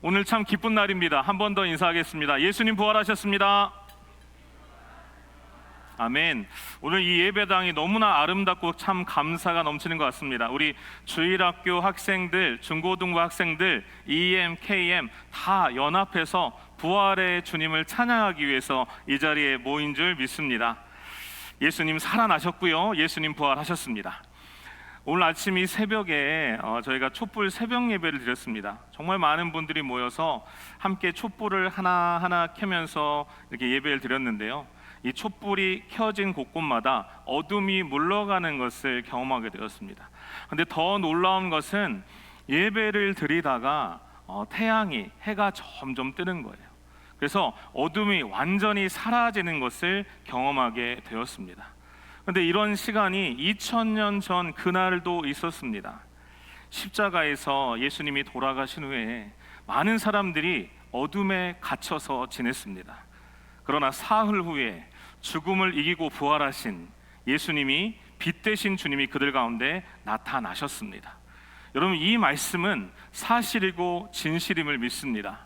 오늘 참 기쁜 날입니다. 한 번 더 인사하겠습니다. 예수님 부활하셨습니다. 아멘. 오늘 이 예배당이 너무나 아름답고 참 감사가 넘치는 것 같습니다. 우리 주일학교 학생들, 중고등부 학생들, EM, KM 다 연합해서 부활의 주님을 찬양하기 위해서 이 자리에 모인 줄 믿습니다. 예수님 살아나셨고요, 예수님 부활하셨습니다. 오늘 아침 이 새벽에 저희가 촛불 새벽 예배를 드렸습니다. 정말 많은 분들이 모여서 함께 촛불을 하나하나 켜면서 이렇게 예배를 드렸는데요, 이 촛불이 켜진 곳곳마다 어둠이 물러가는 것을 경험하게 되었습니다. 그런데 더 놀라운 것은 예배를 드리다가 태양이, 해가 점점 뜨는 거예요. 그래서 어둠이 완전히 사라지는 것을 경험하게 되었습니다. 그런데 이런 시간이 2000년 전 그날도 있었습니다. 십자가에서 예수님이 돌아가신 후에 많은 사람들이 어둠에 갇혀서 지냈습니다. 그러나 사흘 후에 죽음을 이기고 부활하신 예수님이, 빛 되신 주님이 그들 가운데 나타나셨습니다. 여러분, 이 말씀은 사실이고 진실임을 믿습니다.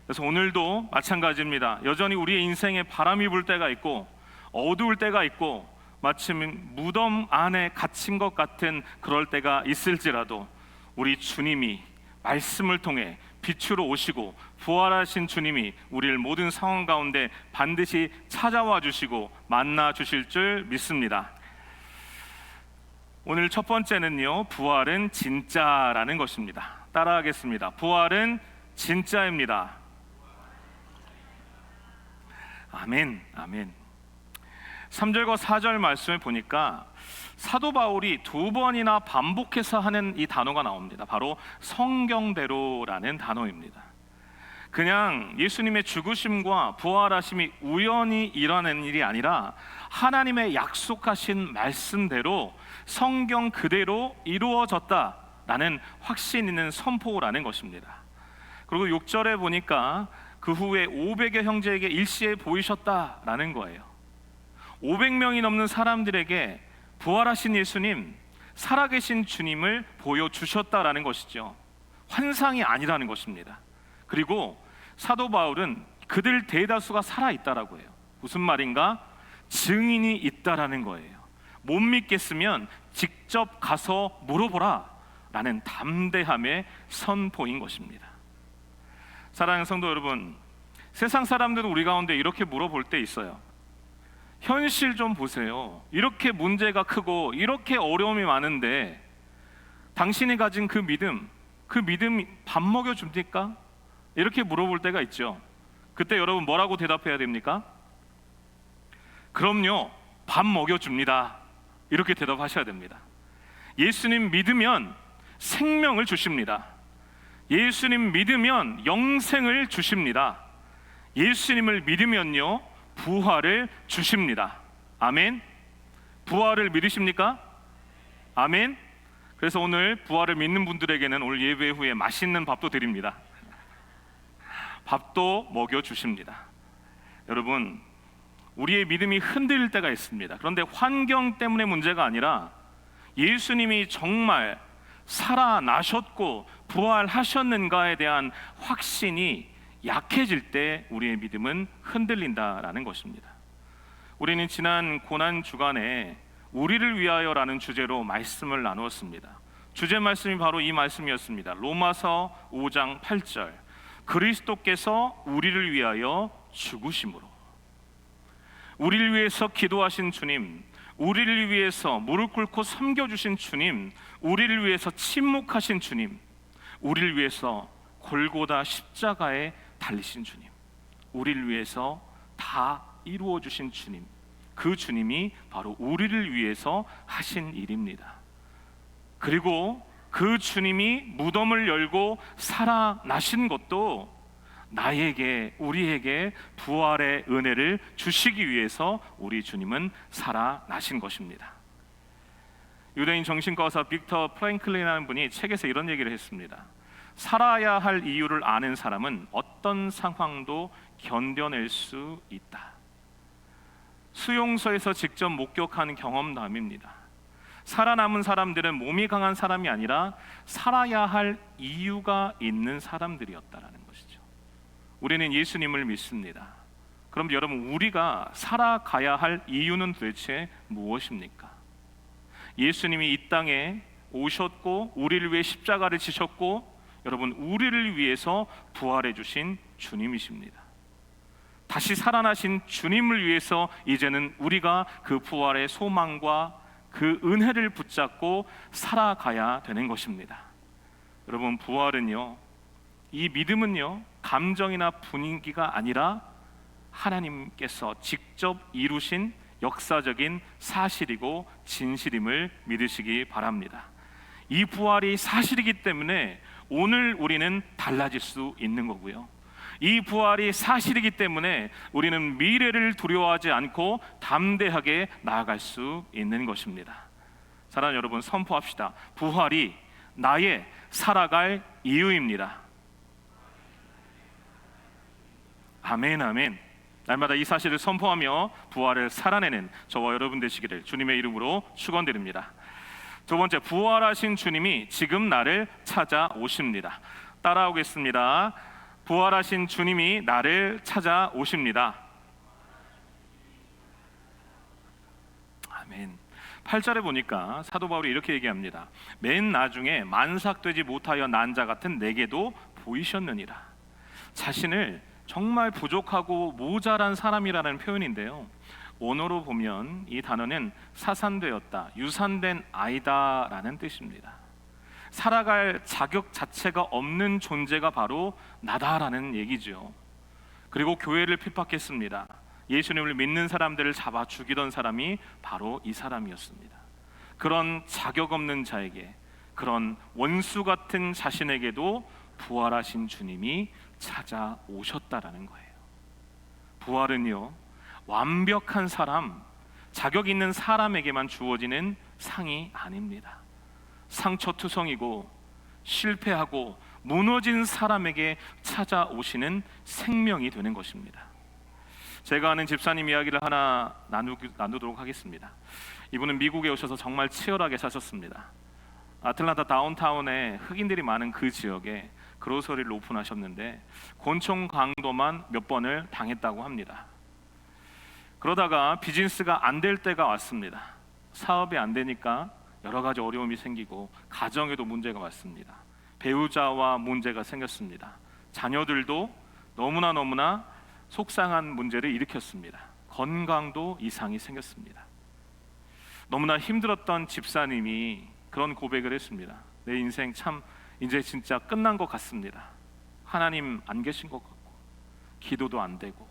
그래서 오늘도 마찬가지입니다. 여전히 우리의 인생에 바람이 불 때가 있고 어두울 때가 있고 마침 무덤 안에 갇힌 것 같은 그럴 때가 있을지라도 우리 주님이 말씀을 통해 빛으로 오시고 부활하신 주님이 우리를 모든 상황 가운데 반드시 찾아와 주시고 만나 주실 줄 믿습니다. 오늘 첫 번째는요, 부활은 진짜라는 것입니다. 따라하겠습니다. 부활은 진짜입니다. 아멘, 아멘. 3절과 4절 말씀을 보니까 사도 바울이 두 번이나 반복해서 하는 이 단어가 나옵니다. 바로 성경대로라는 단어입니다. 그냥 예수님의 죽으심과 부활하심이 우연히 일어나는 일이 아니라 하나님의 약속하신 말씀대로 성경 그대로 이루어졌다라는 확신 있는 선포라는 것입니다. 그리고 6절에 보니까 그 후에 500여 형제에게 일시에 보이셨다라는 거예요. 500명이 넘는 사람들에게 부활하신 예수님, 살아계신 주님을 보여주셨다라는 것이죠. 환상이 아니라는 것입니다. 그리고 사도 바울은 그들 대다수가 살아있다라고 해요. 무슨 말인가? 증인이 있다라는 거예요. 못 믿겠으면 직접 가서 물어보라 라는 담대함의 선포인 것입니다. 사랑하는 성도 여러분, 세상 사람들은 우리 가운데 이렇게 물어볼 때 있어요. 현실 좀 보세요. 이렇게 문제가 크고 이렇게 어려움이 많은데 당신이 가진 그 믿음이 밥 먹여줍니까? 이렇게 물어볼 때가 있죠. 그때 여러분 뭐라고 대답해야 됩니까? 그럼요, 밥 먹여줍니다. 이렇게 대답하셔야 됩니다. 예수님 믿으면 생명을 주십니다. 예수님 믿으면 영생을 주십니다. 예수님을 믿으면요, 부활을 주십니다. 아멘. 부활을 믿으십니까? 아멘. 그래서 오늘 부활을 믿는 분들에게는 오늘 예배 후에 맛있는 밥도 드립니다. 밥도 먹여주십니다. 여러분, 우리의 믿음이 흔들릴 때가 있습니다. 그런데 환경 때문에 문제가 아니라 예수님이 정말 살아나셨고 부활하셨는가에 대한 확신이 약해질 때 우리의 믿음은 흔들린다라는 것입니다. 우리는 지난 고난 주간에 우리를 위하여라는 주제로 말씀을 나누었습니다. 주제 말씀이 바로 이 말씀이었습니다. 로마서 5장 8절, 그리스도께서 우리를 위하여 죽으심으로. 우리를 위해서 기도하신 주님, 우리를 위해서 무릎 꿇고 섬겨주신 주님, 우리를 위해서 침묵하신 주님, 우리를 위해서 골고다 십자가에 달리신 주님, 우리를 위해서 다 이루어 주신 주님, 그 주님이 바로 우리를 위해서 하신 일입니다. 그리고 그 주님이 무덤을 열고 살아나신 것도 나에게, 우리에게 부활의 은혜를 주시기 위해서 우리 주님은 살아나신 것입니다. 유대인 정신과 의사 빅터 프랭클린이라는 분이 책에서 이런 얘기를 했습니다. 살아야 할 이유를 아는 사람은 어떤 상황도 견뎌낼 수 있다. 수용소에서 직접 목격한 경험담입니다. 살아남은 사람들은 몸이 강한 사람이 아니라 살아야 할 이유가 있는 사람들이었다라는 것이죠. 우리는 예수님을 믿습니다. 그럼 여러분, 우리가 살아가야 할 이유는 도대체 무엇입니까? 예수님이 이 땅에 오셨고 우리를 위해 십자가를 지셨고, 여러분, 우리를 위해서 부활해 주신 주님이십니다. 다시 살아나신 주님을 위해서 이제는 우리가 그 부활의 소망과 그 은혜를 붙잡고 살아가야 되는 것입니다. 여러분, 부활은요, 이 믿음은요, 감정이나 분위기가 아니라 하나님께서 직접 이루신 역사적인 사실이고 진실임을 믿으시기 바랍니다. 이 부활이 사실이기 때문에 오늘 우리는 달라질 수 있는 거고요. 이 부활이 사실이기 때문에 우리는 미래를 두려워하지 않고 담대하게 나아갈 수 있는 것입니다. 사랑하는 여러분, 선포합시다. 부활이 나의 살아갈 이유입니다. 아멘, 아멘. 날마다 이 사실을 선포하며 부활을 살아내는 저와 여러분 되시기를 주님의 이름으로 축원드립니다. 두 번째, 부활하신 주님이 지금 나를 찾아오십니다. 따라오겠습니다. 부활하신 주님이 나를 찾아오십니다. 아멘. 8절에 보니까 사도 바울이 이렇게 얘기합니다. 맨 나중에 만삭되지 못하여 난 자 같은 내게도 보이셨느니라. 자신을 정말 부족하고 모자란 사람이라는 표현인데요, 원어로 보면 이 단어는 사산되었다, 유산된 아이다라는 뜻입니다. 살아갈 자격 자체가 없는 존재가 바로 나다라는 얘기죠. 그리고 교회를 핍박했습니다. 예수님을 믿는 사람들을 잡아 죽이던 사람이 바로 이 사람이었습니다. 그런 자격 없는 자에게, 그런 원수 같은 자신에게도 부활하신 주님이 찾아오셨다라는 거예요. 부활은요, 완벽한 사람, 자격 있는 사람에게만 주어지는 상이 아닙니다. 상처투성이고 실패하고 무너진 사람에게 찾아오시는 생명이 되는 것입니다. 제가 아는 집사님 이야기를 하나 나누도록 하겠습니다. 이분은 미국에 오셔서 정말 치열하게 사셨습니다. 아틀란타 다운타운에 흑인들이 많은 그 지역에 그로서리를 오픈하셨는데 권총 강도만 몇 번을 당했다고 합니다. 그러다가 비즈니스가 안 될 때가 왔습니다. 사업이 안 되니까 여러 가지 어려움이 생기고 가정에도 문제가 왔습니다. 배우자와 문제가 생겼습니다. 자녀들도 너무나 속상한 문제를 일으켰습니다. 건강도 이상이 생겼습니다. 너무나 힘들었던 집사님이 그런 고백을 했습니다. 내 인생 참 이제 진짜 끝난 것 같습니다. 하나님 안 계신 것 같고 기도도 안 되고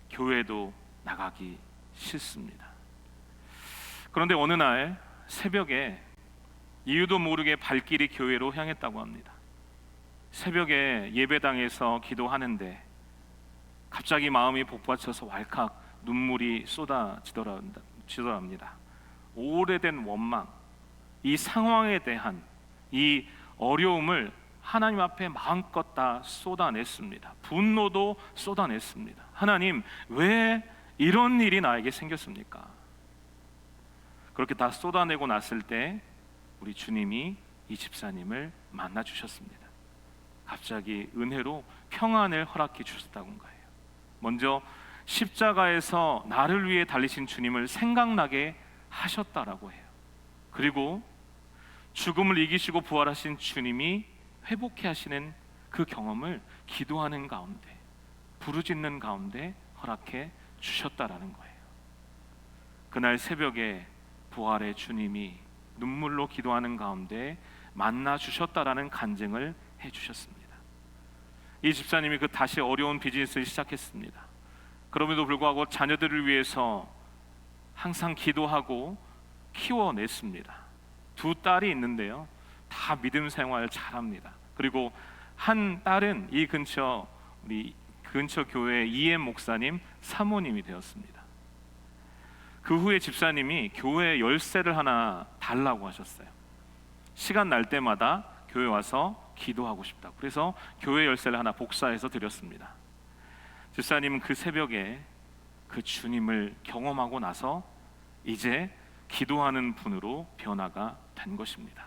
교회도 나가기 싫습니다. 그런데 어느 날 새벽에 이유도 모르게 발길이 교회로 향했다고 합니다. 새벽에 예배당에서 기도하는데 갑자기 마음이 복받쳐서 왈칵 눈물이 쏟아지더랍니다. 오래된 원망, 이 상황에 대한 이 어려움을 하나님 앞에 마음껏 다 쏟아냈습니다. 분노도 쏟아냈습니다. 하나님, 왜 이런 일이 나에게 생겼습니까? 그렇게 다 쏟아내고 났을 때 우리 주님이 이 집사님을 만나 주셨습니다. 갑자기 은혜로 평안을 허락해 주셨다고 거예요. 먼저 십자가에서 나를 위해 달리신 주님을 생각나게 하셨다라고 해요. 그리고 죽음을 이기시고 부활하신 주님이 회복해 하시는 그 경험을 기도하는 가운데, 부르짖는 가운데 허락해 주셨다라는 거예요. 그날 새벽에 부활의 주님이 눈물로 기도하는 가운데 만나 주셨다라는 간증을 해 주셨습니다. 이 집사님이 그 다시 어려운 비즈니스를 시작했습니다. 그럼에도 불구하고 자녀들을 위해서 항상 기도하고 키워냈습니다. 두 딸이 있는데요, 다 믿음 생활 잘합니다. 그리고 한 딸은 이 근처 교회 EM 목사님 사모님이 되었습니다. 그 후에 집사님이 교회 열쇠를 하나 달라고 하셨어요. 시간 날 때마다 교회 와서 기도하고 싶다고. 그래서 교회 열쇠를 하나 복사해서 드렸습니다. 집사님은 그 새벽에 그 주님을 경험하고 나서 이제 기도하는 분으로 변화가 된 것입니다.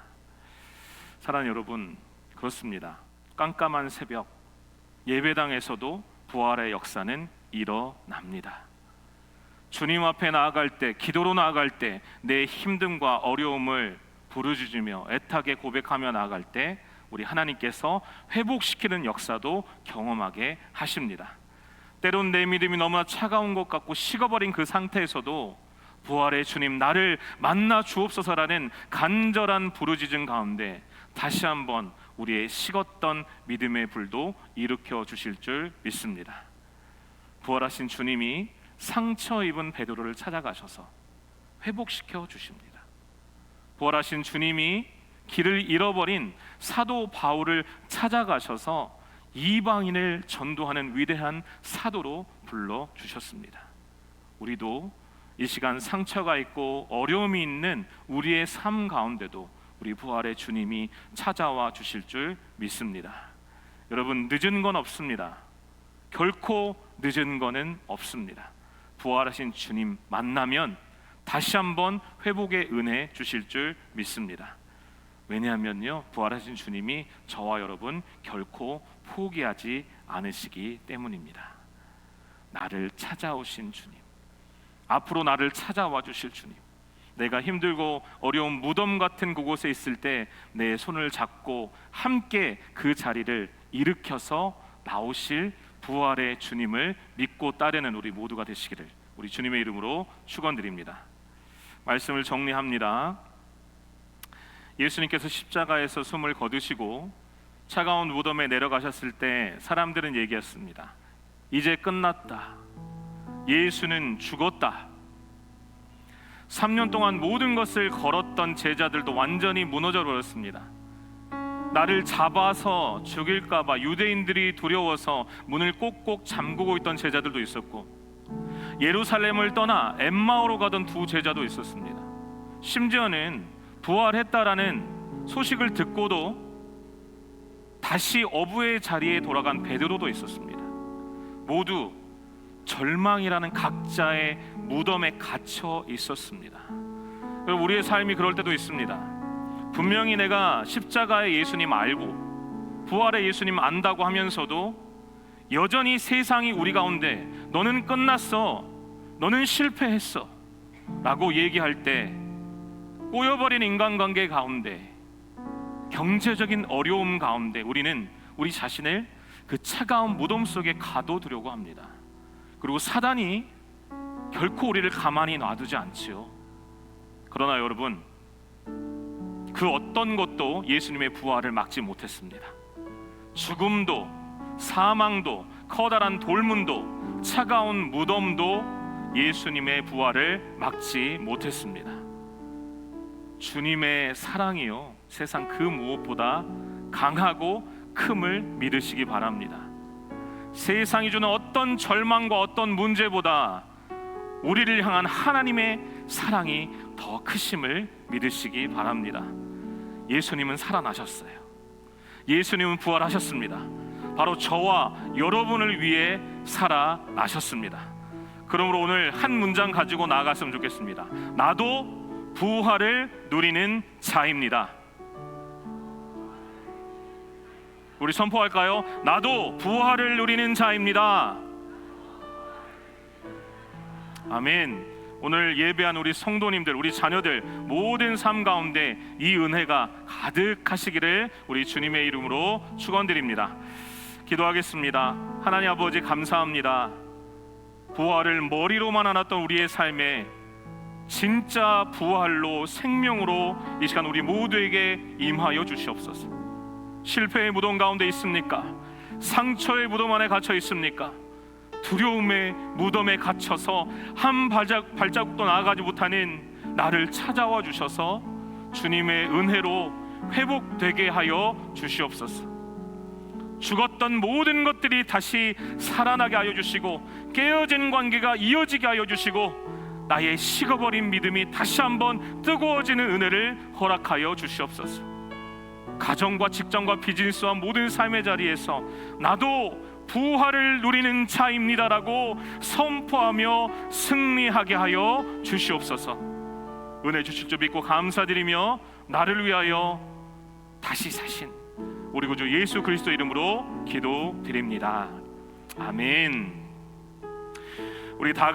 사랑하는 여러분, 그렇습니다. 깜깜한 새벽 예배당에서도 부활의 역사는 일어납니다. 주님 앞에 나아갈 때, 기도로 나아갈 때, 내 힘듦과 어려움을 부르짖으며 애타게 고백하며 나아갈 때 우리 하나님께서 회복시키는 역사도 경험하게 하십니다. 때론 내 믿음이 너무나 차가운 것 같고 식어버린 그 상태에서도 부활의 주님 나를 만나 주옵소서라는 간절한 부르짖음 가운데 다시 한번 우리의 식었던 믿음의 불도 일으켜 주실 줄 믿습니다. 부활하신 주님이 상처 입은 베드로를 찾아가셔서 회복시켜 주십니다. 부활하신 주님이 길을 잃어버린 사도 바울을 찾아가셔서 이방인을 전도하는 위대한 사도로 불러주셨습니다. 우리도 이 시간 상처가 있고 어려움이 있는 우리의 삶 가운데도 우리 부활의 주님이 찾아와 주실 줄 믿습니다. 여러분, 늦은 건 없습니다. 결코 늦은 거는 없습니다. 부활하신 주님 만나면 다시 한번 회복의 은혜 주실 줄 믿습니다. 왜냐하면요, 부활하신 주님이 저와 여러분 결코 포기하지 않으시기 때문입니다. 나를 찾아오신 주님, 앞으로 나를 찾아와 주실 주님, 내가 힘들고 어려운 무덤 같은 그곳에 있을 때 내 손을 잡고 함께 그 자리를 일으켜서 나오실 부활의 주님을 믿고 따르는 우리 모두가 되시기를 우리 주님의 이름으로 축원드립니다. 말씀을 정리합니다. 예수님께서 십자가에서 숨을 거두시고 차가운 무덤에 내려가셨을 때 사람들은 얘기했습니다. 이제 끝났다. 예수는 죽었다. 3년 동안 모든 것을 걸었던 제자들도 완전히 무너져 버렸습니다. 나를 잡아서 죽일까 봐 유대인들이 두려워서 문을 꼭꼭 잠그고 있던 제자들도 있었고, 예루살렘을 떠나 엠마오로 가던 두 제자도 있었습니다. 심지어는 부활했다라는 소식을 듣고도 다시 어부의 자리에 돌아간 베드로도 있었습니다. 모두 절망이라는 각자의 무덤에 갇혀 있었습니다. 우리의 삶이 그럴 때도 있습니다. 분명히 내가 십자가의 예수님 알고 부활의 예수님 안다고 하면서도 여전히 세상이 우리 가운데 너는 끝났어, 너는 실패했어 라고 얘기할 때 꼬여버린 인간관계 가운데, 경제적인 어려움 가운데 우리는 우리 자신을 그 차가운 무덤 속에 가둬두려고 합니다. 그리고 사단이 결코 우리를 가만히 놔두지 않지요. 그러나 여러분, 그 어떤 것도 예수님의 부활을 막지 못했습니다. 죽음도, 사망도, 커다란 돌문도, 차가운 무덤도 예수님의 부활을 막지 못했습니다. 주님의 사랑이요, 세상 그 무엇보다 강하고 큼을 믿으시기 바랍니다. 세상이 주는 어떤 절망과 어떤 문제보다 우리를 향한 하나님의 사랑이 더 크심을 믿으시기 바랍니다. 예수님은 살아나셨어요. 예수님은 부활하셨습니다. 바로 저와 여러분을 위해 살아나셨습니다. 그러므로 오늘 한 문장 가지고 나아갔으면 좋겠습니다. 나도 부활을 누리는 자입니다. 우리 선포할까요? 나도 부활을 누리는 자입니다. 아멘. 오늘 예배한 우리 성도님들, 우리 자녀들 모든 삶 가운데 이 은혜가 가득하시기를 우리 주님의 이름으로 축원드립니다. 기도하겠습니다. 하나님 아버지, 감사합니다. 부활을 머리로만 알았던 우리의 삶에 진짜 부활로, 생명으로 이 시간 우리 모두에게 임하여 주시옵소서. 실패의 무덤 가운데 있습니까? 상처의 무덤 안에 갇혀 있습니까? 두려움의 무덤에 갇혀서 한 발자국도 나아가지 못하는 나를 찾아와 주셔서 주님의 은혜로 회복되게 하여 주시옵소서. 죽었던 모든 것들이 다시 살아나게 하여 주시고, 깨어진 관계가 이어지게 하여 주시고, 나의 식어버린 믿음이 다시 한번 뜨거워지는 은혜를 허락하여 주시옵소서. 가정과 직장과 비즈니스와 모든 삶의 자리에서 나도 부활을 누리는 자입니다라고 선포하며 승리하게 하여 주시옵소서. 은혜 주실 줄 믿고 감사드리며 나를 위하여 다시 사신 우리 구주 예수 그리스도 이름으로 기도드립니다. 아멘. 우리 다